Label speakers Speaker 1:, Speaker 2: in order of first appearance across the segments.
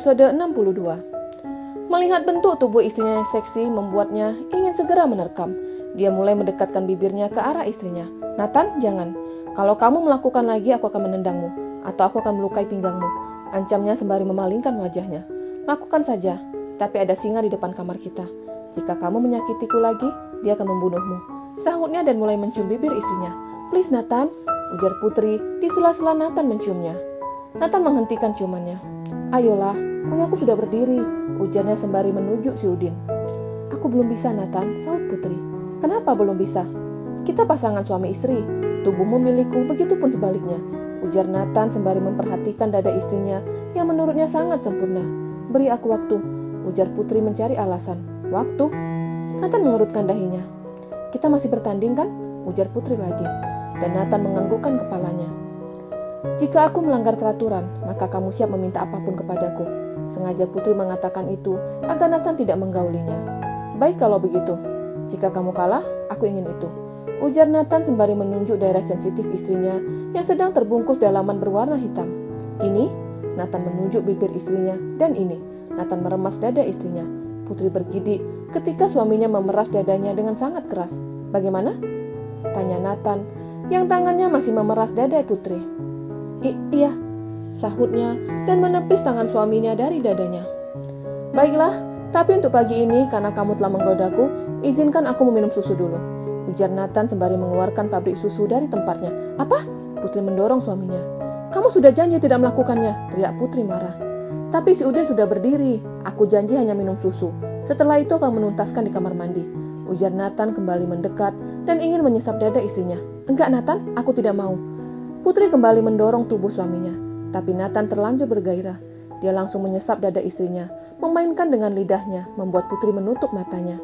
Speaker 1: episode 62. Melihat bentuk tubuh istrinya yang seksi membuatnya ingin segera menerkam. Dia mulai mendekatkan bibirnya ke arah istrinya. "Nathan, jangan. Kalau kamu melakukan lagi, aku akan menendangmu, atau aku akan melukai pinggangmu," ancamnya sembari memalingkan wajahnya. "Lakukan saja, tapi ada singa di depan kamar kita. Jika kamu menyakitiku lagi, dia akan membunuhmu," sahutnya dan mulai mencium bibir istrinya. "Please, Nathan," ujar Putri di sela-sela Nathan menciumnya. Nathan menghentikan ciumannya. "Ayolah, punyaku sudah berdiri," ujarnya sembari menuju si Udin. "Aku belum bisa, Nathan," sahut Putri. "Kenapa belum bisa? Kita pasangan suami istri. Tubuhmu milikku, begitupun sebaliknya," ujar Nathan sembari memperhatikan dada istrinya yang menurutnya sangat sempurna. "Beri aku waktu," ujar Putri mencari alasan. "Waktu?" Nathan mengerutkan dahinya. "Kita masih bertanding kan?" ujar Putri lagi. Dan Nathan menganggukkan kepalanya. "Jika aku melanggar peraturan, maka kamu siap meminta apapun kepadaku." Sengaja Putri mengatakan itu agar Nathan tidak menggaulinya. "Baik kalau begitu. Jika kamu kalah, aku ingin itu," ujar Nathan sembari menunjuk daerah sensitif istrinya yang sedang terbungkus dalaman berwarna hitam. "Ini?" Nathan menunjuk bibir istrinya. "Dan ini?" Nathan meremas dada istrinya. Putri bergidik ketika suaminya memeras dadanya dengan sangat keras. "Bagaimana?" tanya Nathan, yang tangannya masih memeras dada Putri. Iya," sahutnya dan menepis tangan suaminya dari dadanya. "Baiklah, tapi untuk pagi ini karena kamu telah menggodaku, izinkan aku meminum susu dulu," ujar Nathan sembari mengeluarkan pabrik susu dari tempatnya. "Apa?" Putri mendorong suaminya. "Kamu sudah janji tidak melakukannya," teriak Putri marah. "Tapi si Udin sudah berdiri. Aku janji hanya minum susu. Setelah itu akan menuntaskan di kamar mandi," ujar Nathan kembali mendekat dan ingin menyesap dada istrinya. "Enggak, Nathan, aku tidak mau." Putri kembali mendorong tubuh suaminya, tapi Nathan terlanjur bergairah. Dia langsung menyesap dada istrinya, memainkan dengan lidahnya, membuat Putri menutup matanya.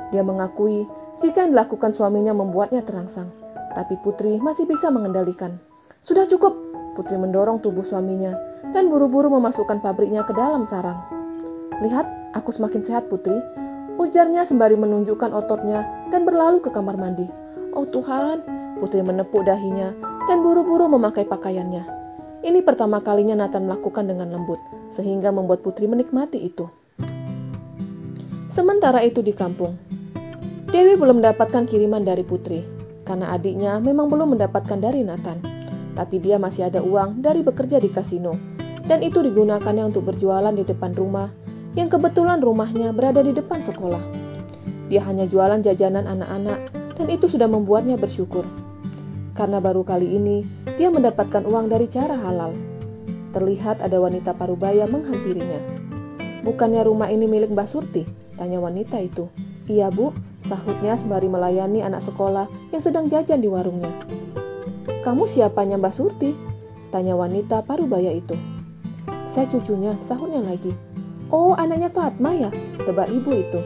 Speaker 1: Dia mengakui jika yang dilakukan suaminya membuatnya terangsang, tapi Putri masih bisa mengendalikan. "Sudah cukup," Putri mendorong tubuh suaminya dan buru-buru memasukkan pabriknya ke dalam sarang. "Lihat, aku semakin sehat, Putri," ujarnya sembari menunjukkan ototnya dan berlalu ke kamar mandi. "Oh Tuhan," Putri menepuk dahinya dan buru-buru memakai pakaiannya. Ini pertama kalinya Nathan melakukan dengan lembut, sehingga membuat Putri menikmati itu. Sementara itu di kampung, Dewi belum mendapatkan kiriman dari Putri, karena adiknya memang belum mendapatkan dari Nathan. Tapi dia masih ada uang dari bekerja di kasino, dan itu digunakannya untuk berjualan di depan rumah, yang kebetulan rumahnya berada di depan sekolah. Dia hanya jualan jajanan anak-anak, dan itu sudah membuatnya bersyukur. Karena baru kali ini, dia mendapatkan uang dari cara halal. Terlihat ada wanita parubaya menghampirinya. "Bukannya rumah ini milik Mbak Surti?" tanya wanita itu. "Iya, Bu," sahutnya sembari melayani anak sekolah yang sedang jajan di warungnya. "Kamu siapanya Mbak Surti?" tanya wanita parubaya itu. "Saya cucunya," sahutnya lagi. "Oh, anaknya Fatma ya?" tebak ibu itu.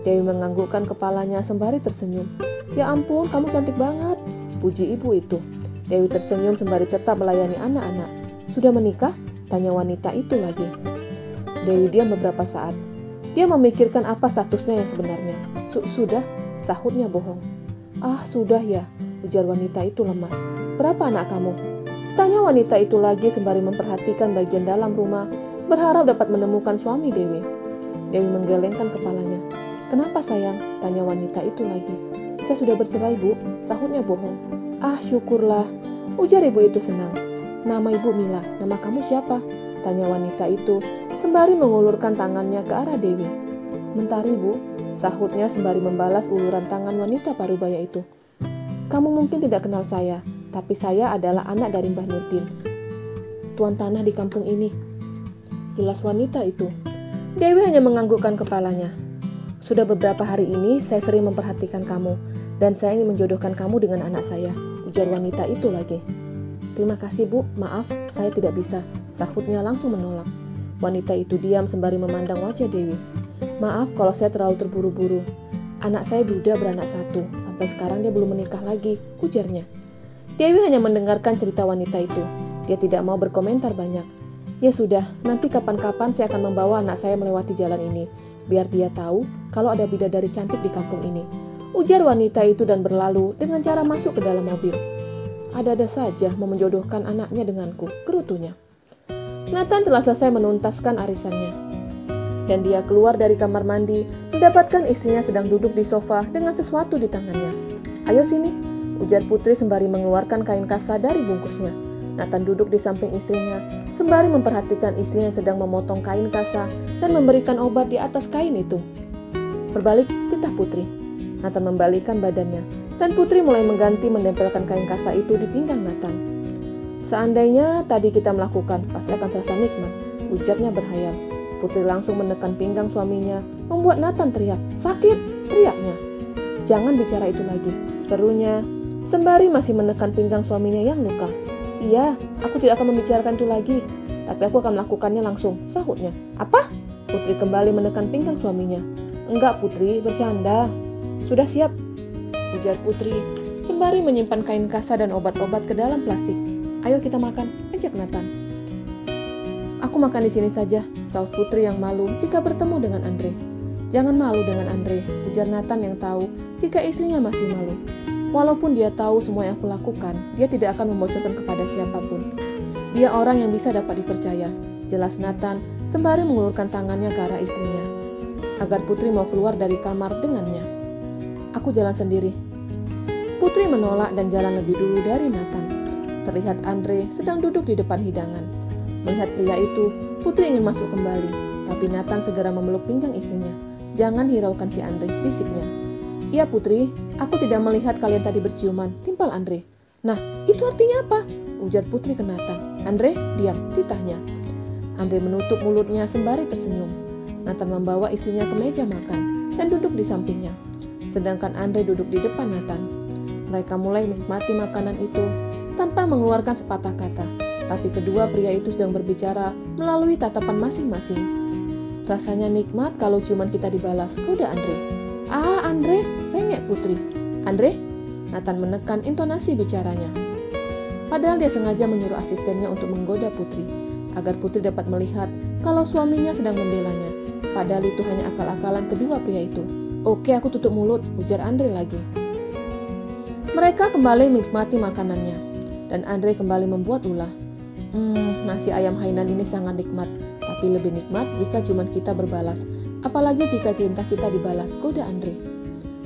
Speaker 1: Dewi menganggukkan kepalanya sembari tersenyum. "Ya ampun, kamu cantik banget," puji ibu itu. Dewi tersenyum sembari tetap melayani anak-anak. "Sudah menikah?" tanya wanita itu lagi. Dewi diam beberapa saat. Dia memikirkan apa statusnya yang sebenarnya. Sudah, sahutnya bohong. "Ah, sudah ya," ujar wanita itu lemah. "Berapa anak kamu?" tanya wanita itu lagi sembari memperhatikan bagian dalam rumah, berharap dapat menemukan suami Dewi. Dewi menggelengkan kepalanya. "Kenapa sayang?" tanya wanita itu lagi. "Saya sudah bercerai, Bu," sahutnya bohong. "Ah, syukurlah," ujar ibu itu senang. "Nama ibu Mila, nama kamu siapa?" tanya wanita itu sembari mengulurkan tangannya ke arah Dewi. "Mentari, Bu," sahutnya sembari membalas uluran tangan wanita parubaya itu. "Kamu mungkin tidak kenal saya, tapi saya adalah anak dari Mbah Nurdin, tuan tanah di kampung ini," jelas wanita itu. Dewi hanya menganggukkan kepalanya. "Sudah beberapa hari ini saya sering memperhatikan kamu, dan saya ingin menjodohkan kamu dengan anak saya," ujar wanita itu lagi. "Terima kasih, Bu, maaf, saya tidak bisa," sahutnya langsung menolak. Wanita itu diam sembari memandang wajah Dewi. "Maaf kalau saya terlalu terburu-buru. Anak saya duda beranak satu, sampai sekarang dia belum menikah lagi," ujarnya. Dewi hanya mendengarkan cerita wanita itu. Dia tidak mau berkomentar banyak. "Ya sudah, nanti kapan-kapan saya akan membawa anak saya melewati jalan ini, biar dia tahu kalau ada bidadari cantik di kampung ini," ujar wanita itu dan berlalu dengan cara masuk ke dalam mobil. "Ada-ada saja mau menjodohkan anaknya denganku," gerutunya. Nathan telah selesai menuntaskan arisannya. Dan dia keluar dari kamar mandi, mendapatkan istrinya sedang duduk di sofa dengan sesuatu di tangannya. "Ayo sini," ujar Putri sembari mengeluarkan kain kasa dari bungkusnya. Nathan duduk di samping istrinya, sembari memperhatikan istrinya yang sedang memotong kain kasa dan memberikan obat di atas kain itu. "Berbalik," titah Putri. Nathan membalikkan badannya, dan Putri mulai mengganti menempelkan kain kasa itu di pinggang Nathan. "Seandainya tadi kita melakukan, pasti akan terasa nikmat," ujarnya berhayal. Putri langsung menekan pinggang suaminya, membuat Nathan teriak. "Sakit!" teriaknya. "Jangan bicara itu lagi," serunya, sembari masih menekan pinggang suaminya yang luka. "Iya, aku tidak akan membicarakan itu lagi, tapi aku akan melakukannya langsung," sahutnya. "Apa?" Putri kembali menekan pinggang suaminya. "Enggak Putri, bercanda." "Sudah siap," ujar Putri, sembari menyimpan kain kasa dan obat-obat ke dalam plastik. "Ayo kita makan," ajak Nathan. "Aku makan di sini saja," sahut Putri yang malu jika bertemu dengan Andre. "Jangan malu dengan Andre," ujar Nathan yang tahu jika istrinya masih malu. Walaupun dia tahu semua yang aku lakukan, dia tidak akan membocorkan kepada siapapun. Dia orang yang bisa dapat dipercaya, jelas Nathan sembari mengulurkan tangannya ke arah istrinya, agar Putri mau keluar dari kamar dengannya. "Aku jalan sendiri." Putri menolak dan jalan lebih dulu dari Nathan. Terlihat Andre sedang duduk di depan hidangan. Melihat pria itu, Putri ingin masuk kembali, tapi Nathan segera memeluk pinggang istrinya. "Jangan hiraukan si Andre," bisiknya. "Iya Putri, aku tidak melihat kalian tadi berciuman," timpal Andre. "Nah, itu artinya apa?" ujar Putri ke Nathan. "Andre, diam," titahnya. Andre menutup mulutnya sembari tersenyum. Nathan membawa istrinya ke meja makan dan duduk di sampingnya, sedangkan Andre duduk di depan Nathan. Mereka mulai menikmati makanan itu tanpa mengeluarkan sepatah kata, tapi kedua pria itu sedang berbicara melalui tatapan masing-masing. "Rasanya nikmat kalau ciuman kita dibalas," goda Andre. "Ah, Andre," rengek Putri. "Andre?" Nathan menekan intonasi bicaranya. Padahal dia sengaja menyuruh asistennya untuk menggoda Putri, agar Putri dapat melihat kalau suaminya sedang membelanya. Padahal itu hanya akal-akalan kedua pria itu. "Oke, aku tutup mulut," ujar Andre lagi. Mereka kembali menikmati makanannya, dan Andre kembali membuat ulah. Nasi ayam Hainan ini sangat nikmat, tapi lebih nikmat jika ciuman kita berbalas. Apalagi jika cinta kita dibalas," goda Andre.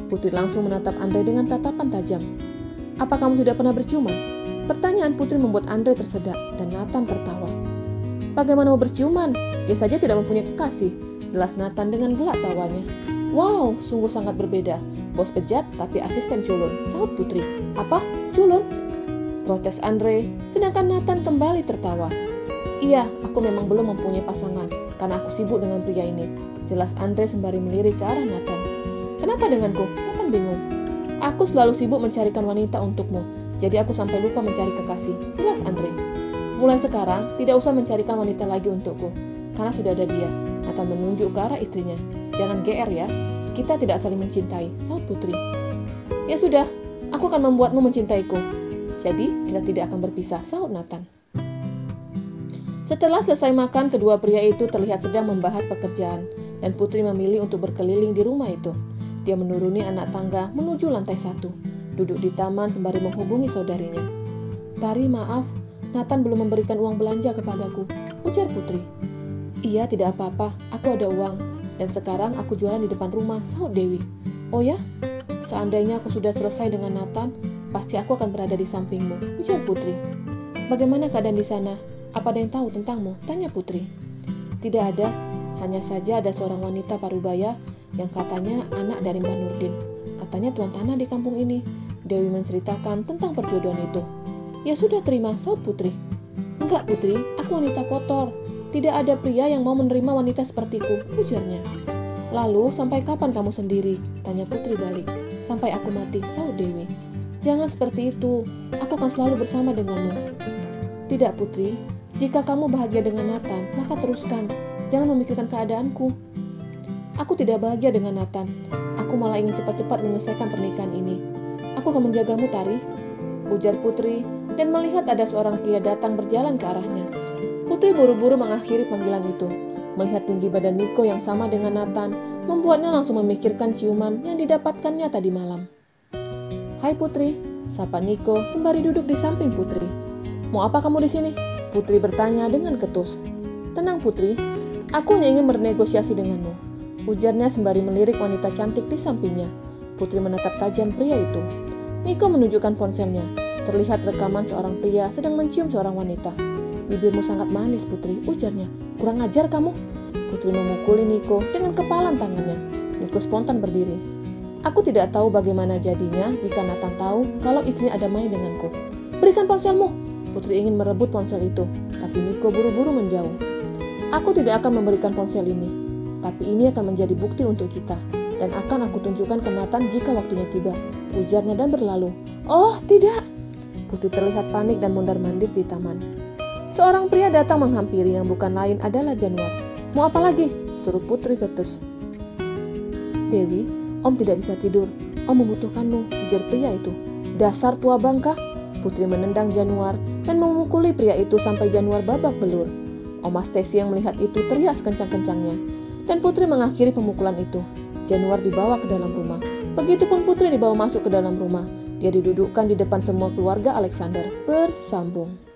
Speaker 1: Putri langsung menatap Andre dengan tatapan tajam. "Apa kamu sudah pernah berciuman?" Pertanyaan Putri membuat Andre tersedak, dan Nathan tertawa. "Bagaimana mau berciuman? Dia saja tidak mempunyai kekasih," jelas Nathan dengan gelak tawanya. "Wow, sungguh sangat berbeda. Bos bejat tapi asisten culun," sahut Putri. "Apa? Culun?" protes Andre, sedangkan Nathan kembali tertawa. "Iya, aku memang belum mempunyai pasangan, karena aku sibuk dengan pria ini," jelas Andre sembari melirik ke arah Nathan. "Kenapa denganku?" Nathan bingung. "Aku selalu sibuk mencarikan wanita untukmu, jadi aku sampai lupa mencari kekasih," jelas Andre. "Mulai sekarang, tidak usah mencarikan wanita lagi untukku, karena sudah ada dia." Nathan menunjuk ke arah istrinya. "Jangan GR ya, kita tidak saling mencintai," sahut Putri. "Ya sudah, aku akan membuatmu mencintaiku. Jadi, kita tidak akan berpisah," sahut Nathan. Setelah selesai makan, kedua pria itu terlihat sedang membahas pekerjaan, dan Putri memilih untuk berkeliling di rumah itu. Dia menuruni anak tangga menuju lantai 1, duduk di taman sembari menghubungi saudarinya. "Tari, maaf, Nathan belum memberikan uang belanja kepadaku," ujar Putri. "Iya, tidak apa-apa, aku ada uang, dan sekarang aku jualan di depan rumah," sahut Dewi. "Oh ya? Seandainya aku sudah selesai dengan Nathan, pasti aku akan berada di sampingmu," ujar Putri. "Bagaimana keadaan di sana? Apa ada yang tahu tentangmu?" tanya Putri. "Tidak ada, hanya saja ada seorang wanita parubaya yang katanya anak dari Mbah Nurdin. Katanya tuan tanah di kampung ini." Dewi menceritakan tentang perjodohan itu. "Ya sudah terima," sahut Putri. "Enggak Putri, aku wanita kotor. Tidak ada pria yang mau menerima wanita sepertiku," ujarnya. "Lalu sampai kapan kamu sendiri?" tanya Putri balik. "Sampai aku mati," sahut Dewi. "Jangan seperti itu, aku akan selalu bersama denganmu." "Tidak Putri, jika kamu bahagia dengan Nathan, maka teruskan. Jangan memikirkan keadaanku." "Aku tidak bahagia dengan Nathan. Aku malah ingin cepat-cepat menyelesaikan pernikahan ini. Aku akan menjagamu, Tari," ujar Putri, dan melihat ada seorang pria datang berjalan ke arahnya. Putri buru-buru mengakhiri panggilan itu. Melihat tinggi badan Niko yang sama dengan Nathan, membuatnya langsung memikirkan ciuman yang didapatkannya tadi malam. "Hai Putri," sapa Niko sembari duduk di samping Putri. "Mau apa kamu di sini?" Putri bertanya dengan ketus. "Tenang Putri, aku hanya ingin bernegosiasi denganmu," ujarnya sembari melirik wanita cantik di sampingnya. Putri menatap tajam pria itu. Niko menunjukkan ponselnya. Terlihat rekaman seorang pria sedang mencium seorang wanita. "Bibirmu sangat manis Putri," ujarnya. "Kurang ajar kamu." Putri memukuli Niko dengan kepalan tangannya. Niko spontan berdiri. "Aku tidak tahu bagaimana jadinya jika Nathan tahu kalau istrinya ada main denganku." "Berikan ponselmu." Putri ingin merebut ponsel itu, tapi Niko buru-buru menjauh. "Aku tidak akan memberikan ponsel ini, tapi ini akan menjadi bukti untuk kita, dan akan aku tunjukkan ke Nathan jika waktunya tiba," ujarnya dan berlalu. "Oh, tidak!" Putri terlihat panik dan mondar-mandir di taman. Seorang pria datang menghampiri yang bukan lain adalah Januar. "Mau apa lagi?" suruh Putri ketus. "Dewi, Om tidak bisa tidur. Om membutuhkanmu," ujar pria itu. "Dasar tua bangka!" Putri menendang Januar dan memukuli pria itu sampai Januar babak belur. Oma Stacy yang melihat itu teriak kencang-kencangnya. Dan Putri mengakhiri pemukulan itu. Januar dibawa ke dalam rumah. Begitupun Putri dibawa masuk ke dalam rumah. Dia didudukkan di depan semua keluarga Alexander. Bersambung.